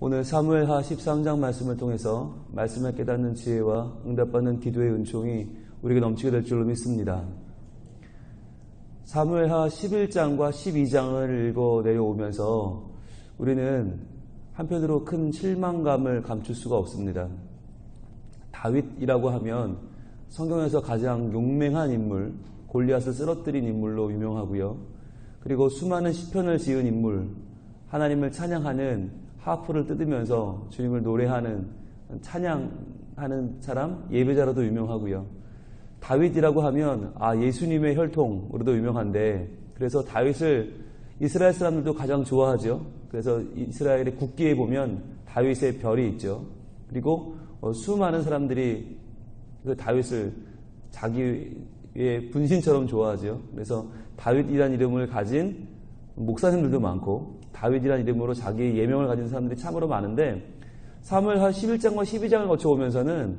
오늘 사무엘하 13장 말씀을 통해서 말씀을 깨닫는 지혜와 응답받는 기도의 은총이 우리에게 넘치게 될 줄로 믿습니다. 사무엘하 11장과 12장을 읽어 내려오면서 우리는 한편으로 큰 실망감을 감출 수가 없습니다. 다윗이라고 하면 성경에서 가장 용맹한 인물, 골리앗을 쓰러뜨린 인물로 유명하고요. 그리고 수많은 시편을 지은 인물, 하나님을 찬양하는 하프를 뜯으면서 주님을 노래하는 찬양하는 사람, 예배자로도 유명하고요. 다윗이라고 하면 예수님의 혈통으로도 유명한데, 그래서 다윗을 이스라엘 사람들도 가장 좋아하죠. 그래서 이스라엘의 국기에 보면 다윗의 별이 있죠. 그리고 수많은 사람들이 그 다윗을 자기의 분신처럼 좋아하죠. 그래서 다윗이라는 이름을 가진 목사님들도 많고, 다윗이라는 이름으로 자기의 예명을 가진 사람들이 참으로 많은데, 사무엘하 11장과 12장을 거쳐오면서는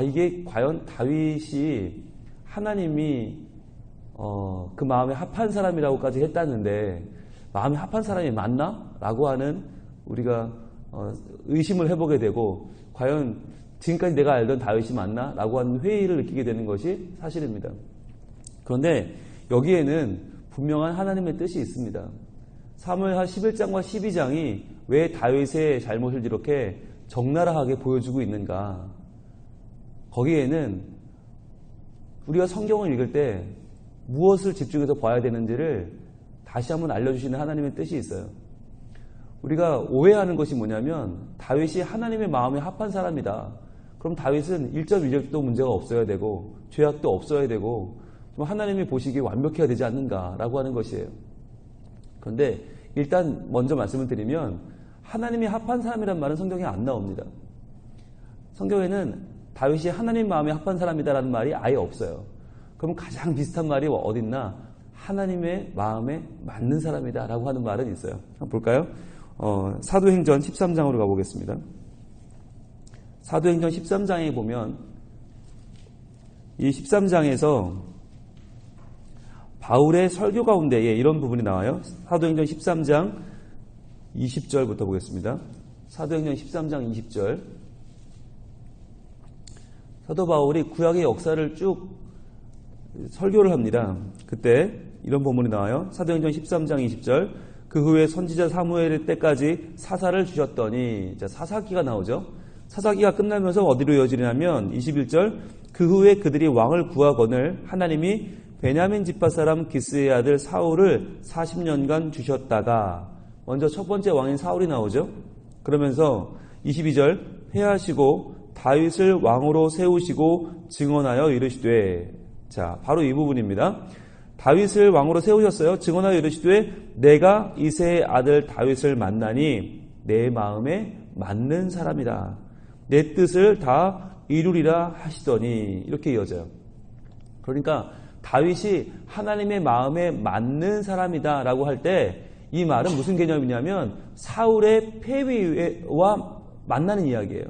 이게 과연 다윗이 하나님이 그 마음에 합한 사람이라고까지 했다는데 마음에 합한 사람이 맞나? 라고 하는 우리가 의심을 해보게 되고, 과연 지금까지 내가 알던 다윗이 맞나? 라고 하는 회의를 느끼게 되는 것이 사실입니다. 그런데 여기에는 분명한 하나님의 뜻이 있습니다. 사무엘하 11장과 12장이 왜 다윗의 잘못을 이렇게 적나라하게 보여주고 있는가? 거기에는 우리가 성경을 읽을 때 무엇을 집중해서 봐야 되는지를 다시 한번 알려주시는 하나님의 뜻이 있어요. 우리가 오해하는 것이 뭐냐면, 다윗이 하나님의 마음에 합한 사람이다. 그럼 다윗은 1점 1점도 문제가 없어야 되고 죄악도 없어야 되고 좀 하나님이 보시기에 완벽해야 되지 않는가라고 하는 것이에요. 그런데 일단 먼저 말씀을 드리면, 하나님이 합한 사람이란 말은 성경에 안 나옵니다. 성경에는 다윗이 하나님 마음에 합한 사람이다라는 말이 아예 없어요. 그럼 가장 비슷한 말이 어딨나? 하나님의 마음에 맞는 사람이다라고 하는 말은 있어요. 한번 볼까요? 사도행전 13장으로 가보겠습니다. 사도행전 13장에 보면 이 13장에서 바울의 설교 가운데 이런 부분이 나와요. 사도행전 13장 20절부터 보겠습니다. 사도행전 13장 20절. 사도 바울이 구약의 역사를 쭉 설교를 합니다. 그때 이런 본문이 나와요. 사도행전 13장 20절. 그 후에 선지자 사무엘 때까지 사사를 주셨더니, 사사기가 나오죠. 사사기가 끝나면서 어디로 이어지냐면 21절. 그 후에 그들이 왕을 구하거늘 하나님이 베냐민 지파 사람 기스의 아들 사울을 40년간 주셨다가, 먼저 첫 번째 왕인 사울이 나오죠. 그러면서 22절. 회하시고 다윗을 왕으로 세우시고 증언하여 이르시되, 바로 이 부분입니다. 다윗을 왕으로 세우셨어요. 증언하여 이르시되 내가 이새의 아들 다윗을 만나니 내 마음에 맞는 사람이라, 내 뜻을 다 이루리라 하시더니, 이렇게 이어져요. 그러니까 다윗이 하나님의 마음에 맞는 사람이다 라고 할 때 이 말은 무슨 개념이냐면 사울의 폐위와 만나는 이야기예요.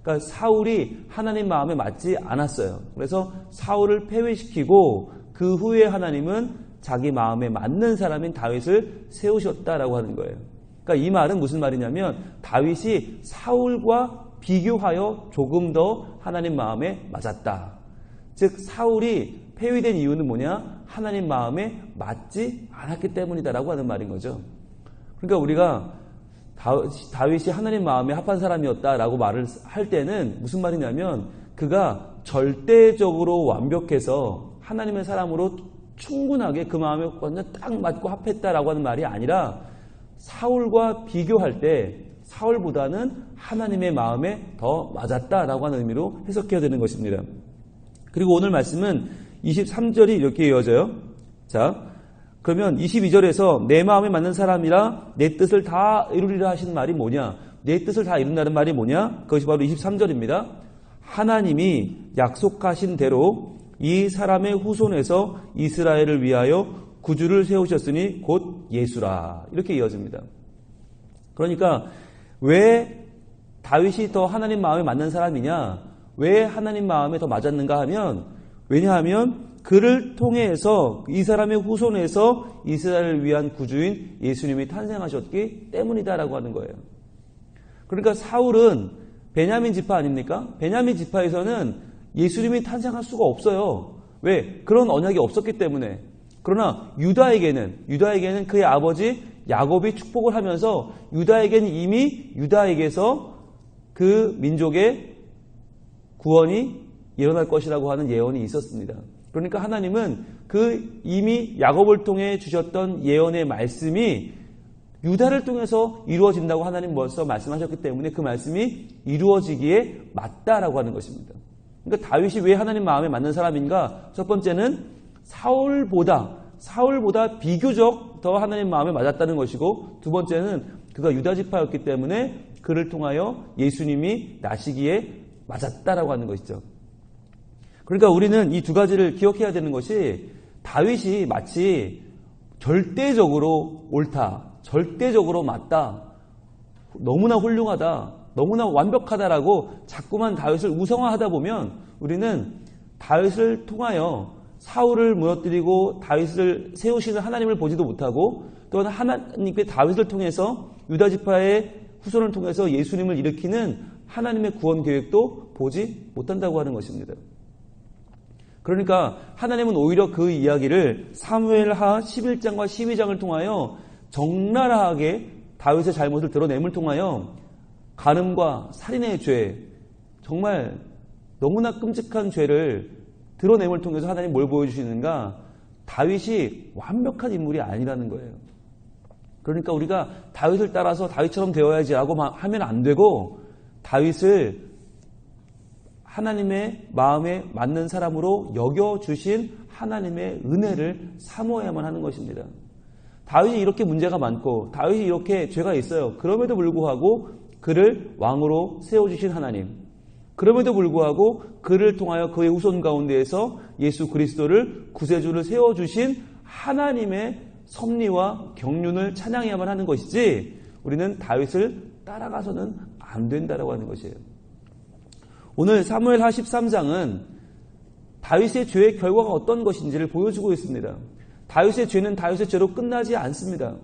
그러니까 사울이 하나님 마음에 맞지 않았어요. 그래서 사울을 폐위시키고 그 후에 하나님은 자기 마음에 맞는 사람인 다윗을 세우셨다라고 하는 거예요. 그러니까 이 말은 무슨 말이냐면, 다윗이 사울과 비교하여 조금 더 하나님 마음에 맞았다. 즉 사울이 폐위된 이유는 뭐냐? 하나님 마음에 맞지 않았기 때문이다라고 하는 말인 거죠. 그러니까 우리가 다윗이 하나님 마음에 합한 사람이었다라고 말을 할 때는 무슨 말이냐면, 그가 절대적으로 완벽해서 하나님의 사람으로 충분하게 그 마음에 완전 딱 맞고 합했다라고 하는 말이 아니라, 사울과 비교할 때 사울보다는 하나님의 마음에 더 맞았다라고 하는 의미로 해석해야 되는 것입니다. 그리고 오늘 말씀은 23절이 이렇게 이어져요. 그러면 22절에서 내 마음에 맞는 사람이라 내 뜻을 다 이루리라 하신 말이 뭐냐? 내 뜻을 다 이룬다는 말이 뭐냐? 그것이 바로 23절입니다. 하나님이 약속하신 대로 이 사람의 후손에서 이스라엘을 위하여 구주를 세우셨으니 곧 예수라. 이렇게 이어집니다. 그러니까 왜 다윗이 더 하나님 마음에 맞는 사람이냐? 왜 하나님 마음에 더 맞았는가 하면, 왜냐하면 그를 통해서 이 사람의 후손에서 이스라엘을 위한 구주인 예수님이 탄생하셨기 때문이다라고 하는 거예요. 그러니까 사울은 베냐민 지파 아닙니까? 베냐민 지파에서는 예수님이 탄생할 수가 없어요. 왜? 그런 언약이 없었기 때문에. 그러나 유다에게는 그의 아버지 야곱이 축복을 하면서 유다에게는 이미 유다에게서 그 민족의 구원이 일어날 것이라고 하는 예언이 있었습니다. 그러니까 하나님은 그 이미 야곱을 통해 주셨던 예언의 말씀이 유다를 통해서 이루어진다고 하나님 벌써 말씀하셨기 때문에 그 말씀이 이루어지기에 맞다라고 하는 것입니다. 그러니까 다윗이 왜 하나님 마음에 맞는 사람인가? 첫 번째는 사울보다 비교적 더 하나님 마음에 맞았다는 것이고, 두 번째는 그가 유다 지파였기 때문에 그를 통하여 예수님이 나시기에 맞았다라고 하는 것이죠. 그러니까 우리는 이 두 가지를 기억해야 되는 것이, 다윗이 마치 절대적으로 옳다, 절대적으로 맞다, 너무나 훌륭하다, 너무나 완벽하다라고 자꾸만 다윗을 우상화하다 보면 우리는 다윗을 통하여 사울을 무너뜨리고 다윗을 세우시는 하나님을 보지도 못하고, 또한 하나님께 다윗을 통해서 유다 지파의 후손을 통해서 예수님을 일으키는 하나님의 구원 계획도 보지 못한다고 하는 것입니다. 그러니까 하나님은 오히려 그 이야기를 사무엘하 11장과 12장을 통하여 적나라하게 다윗의 잘못을 드러냄을 통하여 간음과 살인의 죄, 정말 너무나 끔찍한 죄를 드러냄을 통해서 하나님 뭘 보여주시는가? 다윗이 완벽한 인물이 아니라는 거예요. 그러니까 우리가 다윗을 따라서 다윗처럼 되어야지 라고 하면 안 되고, 다윗을 하나님의 마음에 맞는 사람으로 여겨주신 하나님의 은혜를 사모해야만 하는 것입니다. 다윗이 이렇게 문제가 많고 다윗이 이렇게 죄가 있어요. 그럼에도 불구하고 그를 왕으로 세워주신 하나님, 그럼에도 불구하고 그를 통하여 그의 후손 가운데에서 예수 그리스도를 구세주를 세워주신 하나님의 섭리와 경륜을 찬양해야만 하는 것이지, 우리는 다윗을 따라가서는 안 된다라고 하는 것이에요. 오늘 사무엘하 13장은 다윗의 죄의 결과가 어떤 것인지를 보여주고 있습니다. 다윗의 죄는 다윗의 죄로 끝나지 않습니다.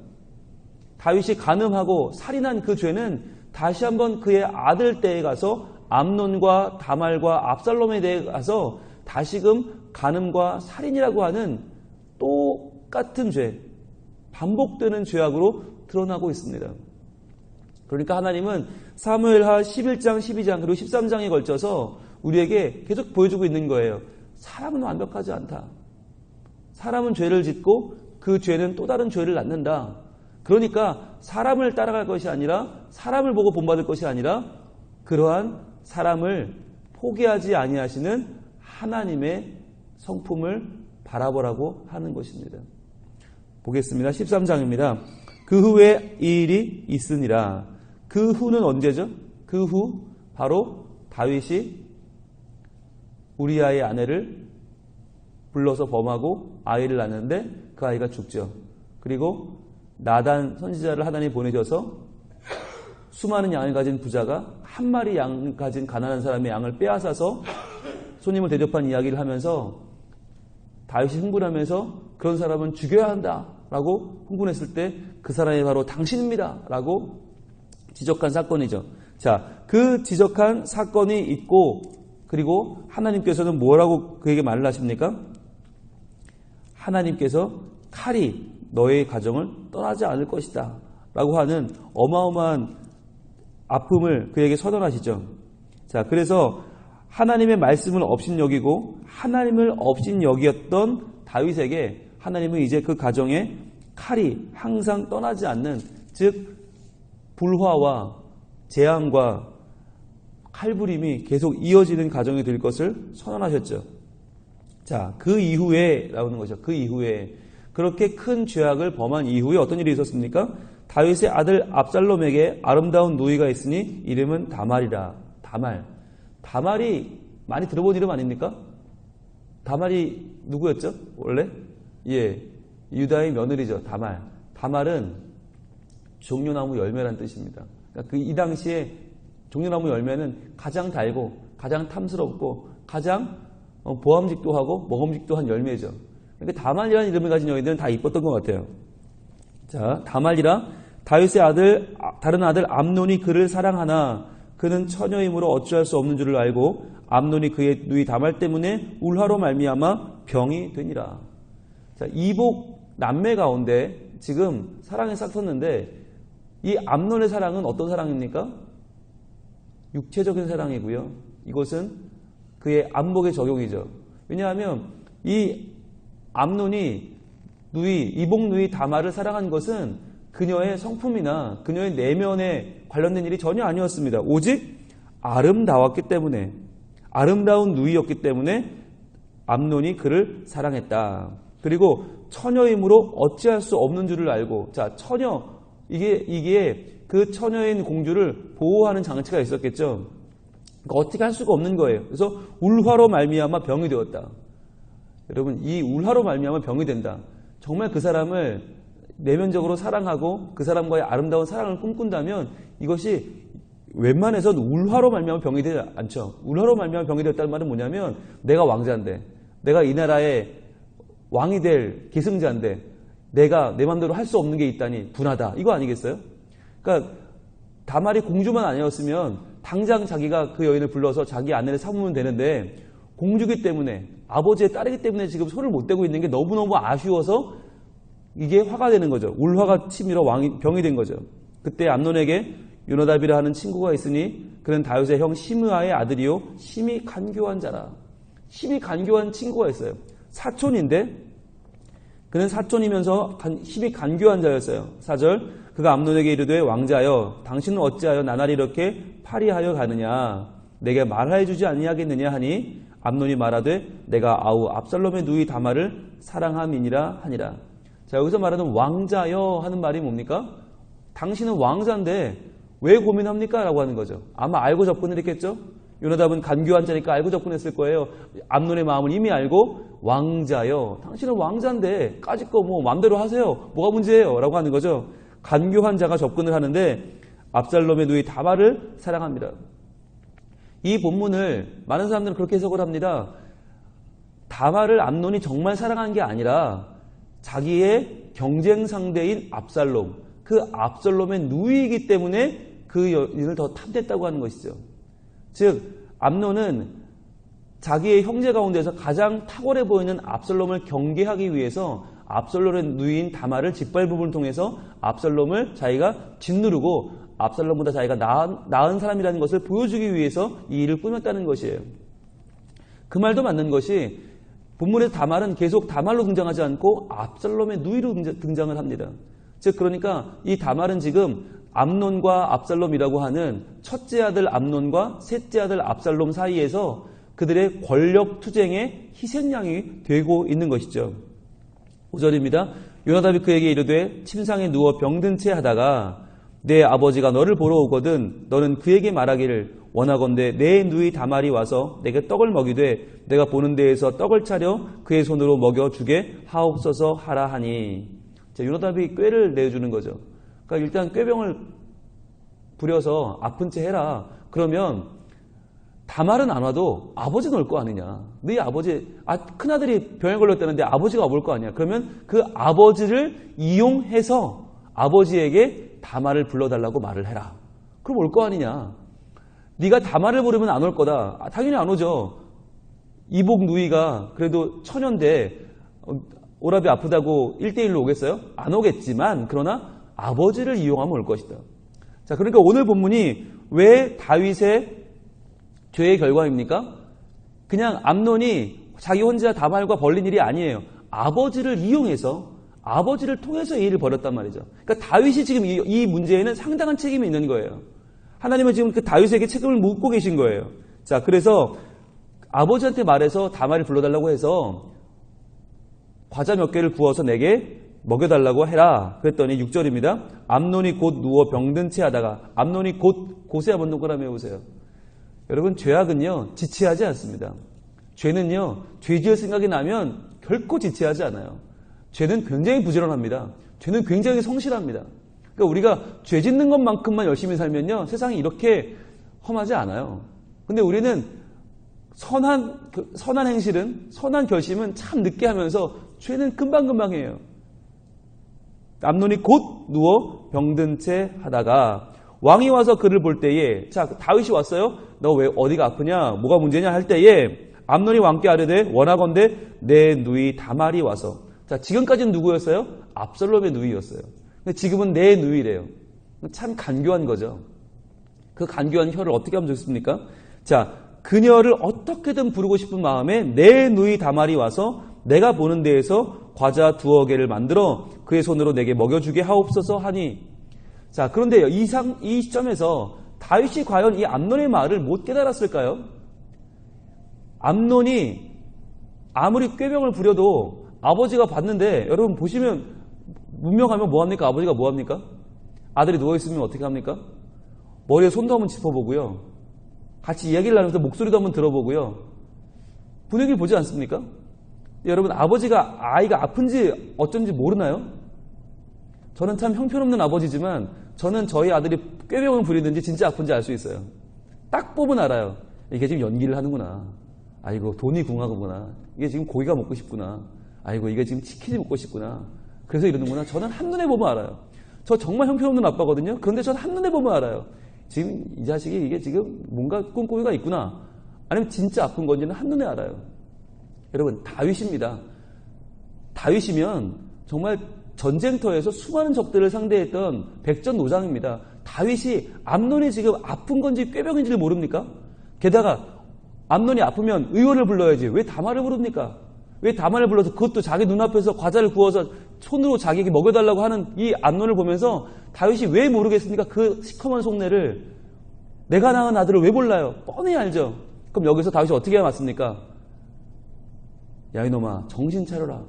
다윗이 간음하고 살인한 그 죄는 다시 한번 그의 아들 때에 가서 암논과 다말과 압살롬에 대해 가서 다시금 간음과 살인이라고 하는 똑같은 죄, 반복되는 죄악으로 드러나고 있습니다. 그러니까 하나님은 사무엘하 11장, 12장 그리고 13장에 걸쳐서 우리에게 계속 보여주고 있는 거예요. 사람은 완벽하지 않다. 사람은 죄를 짓고 그 죄는 또 다른 죄를 낳는다. 그러니까 사람을 따라갈 것이 아니라, 사람을 보고 본받을 것이 아니라 그러한 사람을 포기하지 아니하시는 하나님의 성품을 바라보라고 하는 것입니다. 보겠습니다. 13장입니다. 그 후에 이 일이 있으니라. 그 후는 언제죠? 그 후 바로 다윗이 우리아의 아내를 불러서 범하고 아이를 낳는데 그 아이가 죽죠. 그리고 나단 선지자를 하나님이 보내셔서 수많은 양을 가진 부자가 한 마리 양 가진 가난한 사람의 양을 빼앗아서 손님을 대접한 이야기를 하면서 다윗이 흥분하면서 그런 사람은 죽여야 한다라고 흥분했을 때 그 사람이 바로 당신입니다라고 지적한 사건이죠. 자, 그 지적한 사건이 있고, 그리고 하나님께서는 뭐라고 그에게 말을 하십니까? 하나님께서 칼이 너의 가정을 떠나지 않을 것이다 라고 하는 어마어마한 아픔을 그에게 선언하시죠. 자, 그래서 하나님의 말씀을 업신여기고 하나님을 업신여기었던 다윗에게 하나님은 이제 그 가정에 칼이 항상 떠나지 않는, 즉 불화와 재앙과 칼부림이 계속 이어지는 가정이 될 것을 선언하셨죠. 자, 그 이후에 나오는 거죠. 그 이후에 그렇게 큰 죄악을 범한 이후에 어떤 일이 있었습니까? 다윗의 아들 압살롬에게 아름다운 누이가 있으니 이름은 다말이라. 다말이 많이 들어본 이름 아닙니까? 다말이 누구였죠? 원래? 유다의 며느리죠. 다말은 종려나무 열매란 뜻입니다. 그러니까 이 당시에 종려나무 열매는 가장 달고 가장 탐스럽고 가장 보암직도 하고 먹음직도 한 열매죠. 그러니까 다말이라는 이름을 가진 여인들은 다 이뻤던 것 같아요. 자, 다말이라 다윗의 다른 아들 암논이 그를 사랑하나 그는 처녀이므로 어찌할 수 없는 줄을 알고 암논이 그의 누이 다말 때문에 울화로 말미암아 병이 되니라. 자, 이복 남매 가운데 지금 사랑이 싹 텄는데 이 암논의 사랑은 어떤 사랑입니까? 육체적인 사랑이고요. 이것은 그의 안목의 적용이죠. 왜냐하면 이 암논이 이복 누이 다말을 사랑한 것은 그녀의 성품이나 그녀의 내면에 관련된 일이 전혀 아니었습니다. 오직 아름다웠기 때문에, 아름다운 누이였기 때문에 암논이 그를 사랑했다. 그리고 처녀이므로 어찌할 수 없는 줄을 알고, 자, 처녀, 이게 그 처녀인 공주를 보호하는 장치가 있었겠죠. 그러니까 어떻게 할 수가 없는 거예요. 그래서 울화로 말미암아 병이 되었다. 여러분, 이 울화로 말미암아 병이 된다. 정말 그 사람을 내면적으로 사랑하고 그 사람과의 아름다운 사랑을 꿈꾼다면 이것이 웬만해선 울화로 말미암아 병이 되지 않죠. 울화로 말미암아 병이 되었다는 말은 뭐냐면 내가 왕자인데, 내가 이 나라의 왕이 될 계승자인데 내가 내 맘대로 할 수 없는 게 있다니 분하다. 이거 아니겠어요? 그러니까 다말이 공주만 아니었으면 당장 자기가 그 여인을 불러서 자기 아내를 삼으면 되는데 공주기 때문에, 아버지의 딸이기 때문에 지금 손을 못 대고 있는 게 너무너무 아쉬워서 이게 화가 되는 거죠. 울화가 치밀어 병이 된 거죠. 그때 암논에게 요나답이라 하는 친구가 있으니 그는 다윗의 형 시므아의 아들이요 심히 간교한 자라. 심히 간교한 친구가 있어요. 사촌인데 그는 사촌이면서 심히 간교한 자였어요. 4절, 그가 암논에게 이르되 왕자여 당신은 어찌하여 나날이 이렇게 파리하여 가느냐, 내게 말하여 주지 아니하겠느냐 하니 암논이 말하되 내가 아우 압살롬의 누이 다말을 사랑함이니라 하니라. 자, 여기서 말하는 왕자여 하는 말이 뭡니까? 당신은 왕자인데 왜 고민합니까? 라고 하는 거죠. 아마 알고 접근을 했겠죠? 요나답은 간교한 자니까 알고 접근했을 거예요. 암논의 마음을 이미 알고 왕자여, 당신은 왕자인데 까짓 거 뭐 마음대로 하세요. 뭐가 문제예요? 라고 하는 거죠. 간교한 자가 접근을 하는데 압살롬의 누이 다말을 사랑합니다. 이 본문을 많은 사람들은 그렇게 해석을 합니다. 다말을 암논이 정말 사랑한 게 아니라 자기의 경쟁 상대인 압살롬, 그 압살롬의 누이이기 때문에 그 여인을 더 탐냈다고 하는 것이죠. 즉 암논은 자기의 형제 가운데서 가장 탁월해 보이는 압살롬을 경계하기 위해서 압살롬의 누이인 다말을 짓밟음을 통해서 압살롬을 자기가 짓누르고 압살롬보다 자기가 나은 사람이라는 것을 보여주기 위해서 이 일을 꾸몄다는 것이에요. 그 말도 맞는 것이 본문에서 다말은 계속 다말로 등장하지 않고 압살롬의 누이로 등장을 합니다. 즉 그러니까 이 다말은 지금 암논과 압살롬이라고 하는 첫째 아들 암논과 셋째 아들 압살롬 사이에서 그들의 권력 투쟁의 희생양이 되고 있는 것이죠. 5절입니다. 요나답이 그에게 이르되 침상에 누워 병든 채 하다가 내 아버지가 너를 보러 오거든 너는 그에게 말하기를 원하건대 내 누이 다말이 와서 내게 떡을 먹이되 내가 보는 데에서 떡을 차려 그의 손으로 먹여주게 하옵소서 하라 하니. 자, 요나답이 꾀를 내주는 거죠. 그러니까 일단 꾀병을 부려서 아픈 채 해라. 그러면 다말은 안 와도 아버지는 올 거 아니냐. 네 아버지, 큰아들이 병에 걸렸다는데 아버지가 올 거 아니야. 그러면 그 아버지를 이용해서 아버지에게 다말을 불러달라고 말을 해라. 그럼 올 거 아니냐. 네가 다말을 부르면 안 올 거다. 당연히 안 오죠. 이복 누이가 그래도 처녀인데 오라비 아프다고 1대1로 오겠어요? 안 오겠지만 그러나 아버지를 이용하면 올 것이다. 자, 그러니까 오늘 본문이 왜 다윗의 죄의 결과입니까? 그냥 암논이 자기 혼자 다말과 벌린 일이 아니에요. 아버지를 이용해서, 아버지를 통해서 이 일을 벌였단 말이죠. 그러니까 다윗이 지금 이 문제에는 상당한 책임이 있는 거예요. 하나님은 지금 그 다윗에게 책임을 묻고 계신 거예요. 자, 그래서 아버지한테 말해서 다말을 불러달라고 해서 과자 몇 개를 구워서 내게 먹여달라고 해라. 그랬더니 6절입니다. 암논이 곧 누워 병든 채 하다가, 암논이 곧에 한번 동그라미 해보세요. 여러분, 죄악은요 지체하지 않습니다. 죄는요 죄 지을 생각이 나면 결코 지체하지 않아요. 죄는 굉장히 부지런합니다. 죄는 굉장히 성실합니다. 그러니까 우리가 죄 짓는 것만큼만 열심히 살면요 세상이 이렇게 험하지 않아요. 근데 우리는 선한 행실은, 선한 결심은 참 늦게 하면서 죄는 금방금방 해요. 암논이 곧 누워 병든 채 하다가 왕이 와서 그를 볼 때에, 자, 다윗이 왔어요. 너 왜 어디가 아프냐? 뭐가 문제냐? 할 때에 암논이 왕께 아뢰되 원하건대 내 누이 다말이 와서. 자, 지금까지는 누구였어요? 압살롬의 누이였어요. 근데 지금은 내 누이래요. 참 간교한 거죠. 그 간교한 혀를 어떻게 하면 좋습니까? 자, 그녀를 어떻게든 부르고 싶은 마음에 내 누이 다말이 와서 내가 보는 데에서 과자 2개를 만들어 그의 손으로 내게 먹여주게 하옵소서 하니. 자, 그런데 이 시점에서 다윗이 과연 이 암논의 말을 못 깨달았을까요? 암논이 아무리 꾀병을 부려도 아버지가 봤는데, 여러분 보시면 문명하면 뭐합니까? 아버지가 뭐합니까? 아들이 누워있으면 어떻게 합니까? 머리에 손도 한번 짚어보고요. 같이 이야기를 나누면서 목소리도 한번 들어보고요. 분위기를 보지 않습니까? 여러분, 아버지가 아이가 아픈지 어쩐지 모르나요? 저는 참 형편없는 아버지지만 저는 저희 아들이 꾀병을 부리든지 진짜 아픈지 알 수 있어요. 딱 보면 알아요. 이게 지금 연기를 하는구나. 아이고, 돈이 궁하구나. 이게 지금 고기가 먹고 싶구나. 아이고, 이게 지금 치킨이 먹고 싶구나. 그래서 이러는구나. 저는 한눈에 보면 알아요. 저 정말 형편없는 아빠거든요. 그런데 저는 한눈에 보면 알아요. 지금 이 자식이 이게 지금 뭔가 꼼꼼이가 있구나. 아니면 진짜 아픈 건지는 한눈에 알아요. 여러분, 다윗입니다. 다윗이면 정말 전쟁터에서 수많은 적들을 상대했던 백전노장입니다. 다윗이 암논이 지금 아픈 건지 꾀병인지를 모릅니까? 게다가 암논이 아프면 의원을 불러야지. 왜 다말을 부릅니까? 왜 다말을 불러서 그것도 자기 눈앞에서 과자를 구워서 손으로 자기에게 먹여달라고 하는 이 암논을 보면서 다윗이 왜 모르겠습니까? 그 시커먼 속내를. 내가 낳은 아들을 왜 몰라요? 뻔히 알죠. 그럼 여기서 다윗이 어떻게 해야 맞습니까? 야, 이놈아, 정신 차려라.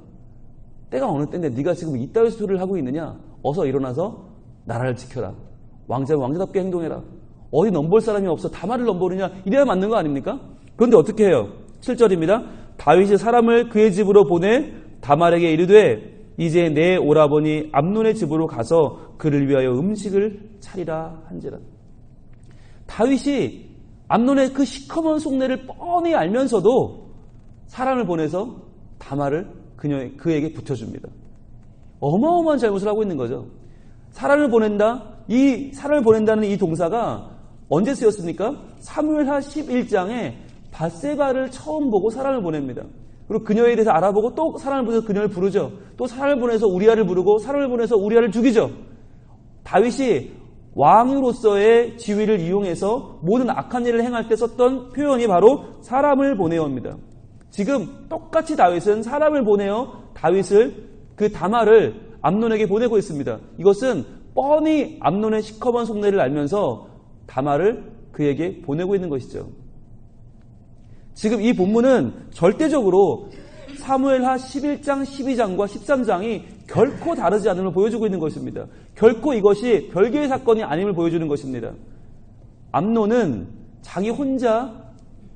때가 어느 때인데 네가 지금 이따위 소리를 하고 있느냐? 어서 일어나서 나라를 지켜라. 왕자는 왕자답게 행동해라. 어디 넘볼 사람이 없어 다말을 넘보느냐? 이래야 맞는 거 아닙니까? 그런데 어떻게 해요? 7절입니다. 다윗이 사람을 그의 집으로 보내 다말에게 이르되 이제 내 오라버니 암논의 집으로 가서 그를 위하여 음식을 차리라 한지라. 다윗이 암논의 그 시커먼 속내를 뻔히 알면서도 사람을 보내서 다말을 그에게 붙여줍니다. 어마어마한 잘못을 하고 있는 거죠. 사람을 보낸다. 이 사람을 보낸다는 이 동사가 언제 쓰였습니까? 사무엘하 11장에 밧세바를 처음 보고 사람을 보냅니다. 그리고 그녀에 대해서 알아보고 또 사람을 보내서 그녀를 부르죠. 또 사람을 보내서 우리아를 부르고 사람을 보내서 우리아를 죽이죠. 다윗이 왕으로서의 지위를 이용해서 모든 악한 일을 행할 때 썼던 표현이 바로 사람을 보내어입니다. 지금 똑같이 다윗은 사람을 보내어 다윗을, 그 다말을 암논에게 보내고 있습니다. 이것은 뻔히 암논의 시커먼 속내를 알면서 다말을 그에게 보내고 있는 것이죠. 지금 이 본문은 절대적으로 사무엘하 11장, 12장과 13장이 결코 다르지 않음을 보여주고 있는 것입니다. 결코 이것이 별개의 사건이 아님을 보여주는 것입니다. 암논은 자기 혼자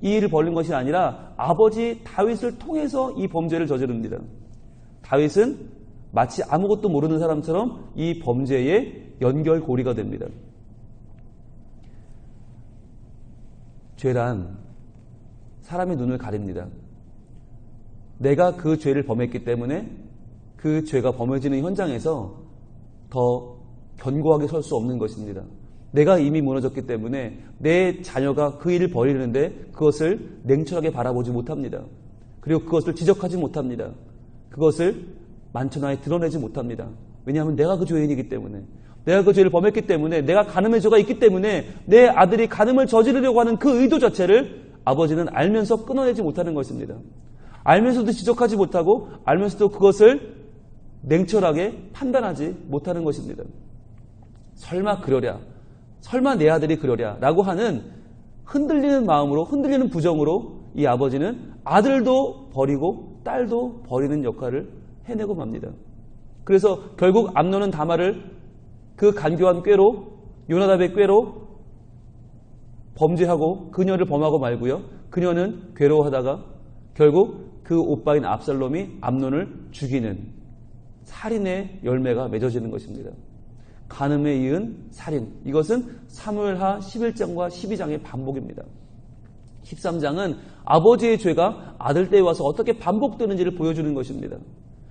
이 일을 벌린 것이 아니라 아버지 다윗을 통해서 이 범죄를 저지릅니다. 다윗은 마치 아무것도 모르는 사람처럼 이 범죄의 연결고리가 됩니다. 죄란 사람의 눈을 가립니다. 내가 그 죄를 범했기 때문에 그 죄가 범해지는 현장에서 더 견고하게 설 수 없는 것입니다. 내가 이미 무너졌기 때문에 내 자녀가 그 일을 벌이는데 그것을 냉철하게 바라보지 못합니다. 그리고 그것을 지적하지 못합니다. 그것을 만천하에 드러내지 못합니다. 왜냐하면 내가 그 죄인이기 때문에, 내가 그 죄를 범했기 때문에, 내가 간음의 죄가 있기 때문에 내 아들이 간음을 저지르려고 하는 그 의도 자체를 아버지는 알면서 끊어내지 못하는 것입니다. 알면서도 지적하지 못하고 알면서도 그것을 냉철하게 판단하지 못하는 것입니다. 설마 그러랴, 설마 내 아들이 그러랴 라고 하는 흔들리는 마음으로, 흔들리는 부정으로 이 아버지는 아들도 버리고 딸도 버리는 역할을 해내고 맙니다. 그래서 결국 암논은 다말을 그 간교한 꾀로, 요나답의 꾀로 범죄하고 그녀를 범하고 말고요. 그녀는 괴로워하다가 결국 그 오빠인 압살롬이 암논을 죽이는 살인의 열매가 맺어지는 것입니다. 간음에 이은 살인. 이것은 사무엘하 11장과 12장의 반복입니다. 13장은 아버지의 죄가 아들 때에 와서 어떻게 반복되는지를 보여주는 것입니다.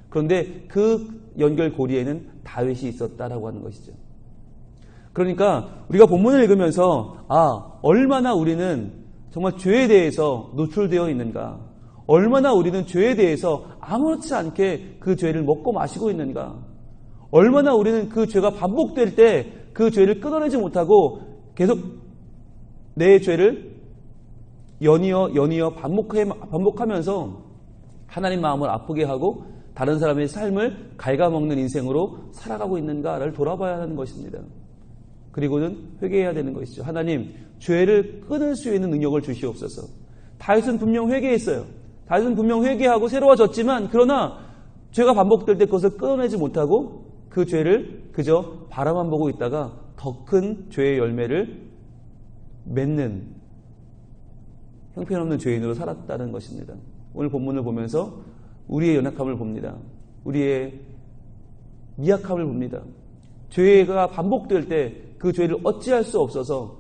그런데 그 연결고리에는 다윗이 있었다라고 하는 것이죠. 그러니까 우리가 본문을 읽으면서 얼마나 우리는 정말 죄에 대해서 노출되어 있는가, 얼마나 우리는 죄에 대해서 아무렇지 않게 그 죄를 먹고 마시고 있는가, 얼마나 우리는 그 죄가 반복될 때 그 죄를 끊어내지 못하고 계속 내 죄를 연이어 반복하면서 하나님 마음을 아프게 하고 다른 사람의 삶을 갉아먹는 인생으로 살아가고 있는가를 돌아봐야 하는 것입니다. 그리고는 회개해야 되는 것이죠. 하나님, 죄를 끊을 수 있는 능력을 주시옵소서. 다윗은 분명 회개했어요. 다윗은 분명 회개하고 새로워졌지만, 그러나 죄가 반복될 때 그것을 끊어내지 못하고 그 죄를 그저 바라만 보고 있다가 더 큰 죄의 열매를 맺는 형편없는 죄인으로 살았다는 것입니다. 오늘 본문을 보면서 우리의 연약함을 봅니다. 우리의 미약함을 봅니다. 죄가 반복될 때 그 죄를 어찌할 수 없어서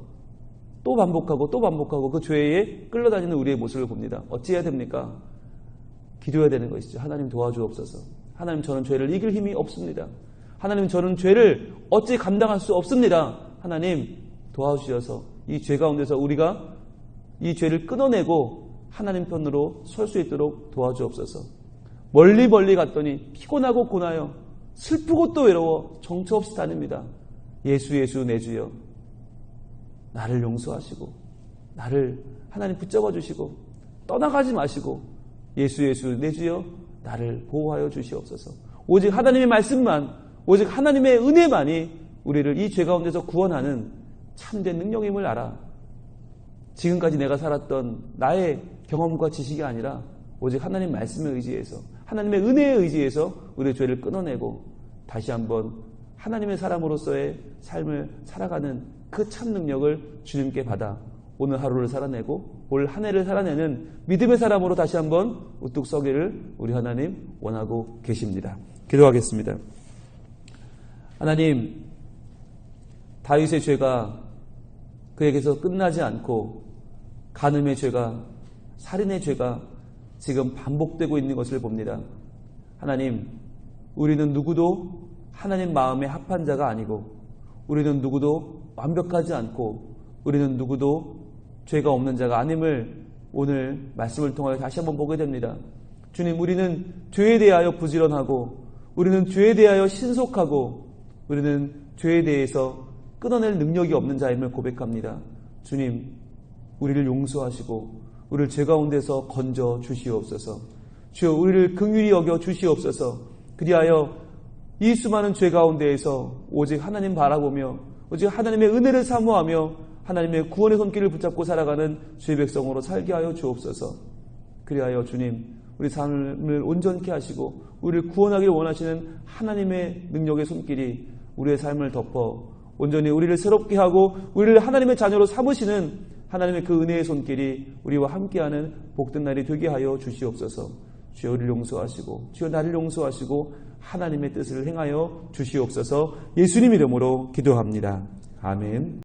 또 반복하고 그 죄에 끌려다니는 우리의 모습을 봅니다. 어찌해야 됩니까? 기도해야 되는 것이죠. 하나님 도와주옵소서. 하나님, 저는 죄를 이길 힘이 없습니다. 하나님, 저는 죄를 어찌 감당할 수 없습니다. 하나님, 도와주셔서 이 죄 가운데서 우리가 이 죄를 끊어내고 하나님 편으로 설 수 있도록 도와주옵소서. 멀리 갔더니 피곤하고 고나요. 슬프고 또 외로워 정처 없이 다닙니다. 예수 내 주여, 나를 용서하시고 나를 하나님 붙잡아 주시고 떠나가지 마시고 예수 내 주여, 나를 보호하여 주시옵소서. 오직 하나님의 말씀만, 오직 하나님의 은혜만이 우리를 이 죄 가운데서 구원하는 참된 능력임을 알아. 지금까지 내가 살았던 나의 경험과 지식이 아니라 오직 하나님 말씀에 의지해서, 하나님의 은혜에 의지해서 우리의 죄를 끊어내고 다시 한번 하나님의 사람으로서의 삶을 살아가는 그 참 능력을 주님께 받아 오늘 하루를 살아내고 올 한 해를 살아내는 믿음의 사람으로 다시 한번 우뚝 서기를 우리 하나님 원하고 계십니다. 기도하겠습니다. 하나님, 다윗의 죄가 그에게서 끝나지 않고 간음의 죄가, 살인의 죄가 지금 반복되고 있는 것을 봅니다. 하나님, 우리는 누구도 하나님 마음에 합한 자가 아니고, 우리는 누구도 완벽하지 않고, 우리는 누구도 죄가 없는 자가 아님을 오늘 말씀을 통하여 다시 한번 보게 됩니다. 주님, 우리는 죄에 대하여 부지런하고, 우리는 죄에 대하여 신속하고, 우리는 죄에 대해서 끊어낼 능력이 없는 자임을 고백합니다. 주님, 우리를 용서하시고 우리를 죄 가운데서 건져 주시옵소서. 주여, 우리를 긍휼히 여겨 주시옵소서. 그리하여 이 수많은 죄 가운데에서 오직 하나님 바라보며 오직 하나님의 은혜를 사모하며 하나님의 구원의 손길을 붙잡고 살아가는 주의 백성으로 살게 하여 주옵소서. 그리하여 주님, 우리 삶을 온전케 하시고 우리를 구원하기를 원하시는 하나님의 능력의 손길이 우리의 삶을 덮어 온전히 우리를 새롭게 하고 우리를 하나님의 자녀로 삼으시는 하나님의 그 은혜의 손길이 우리와 함께하는 복된 날이 되게 하여 주시옵소서. 주여, 우리를 용서하시고 주여, 나를 용서하시고 하나님의 뜻을 행하여 주시옵소서. 예수님 이름으로 기도합니다. 아멘.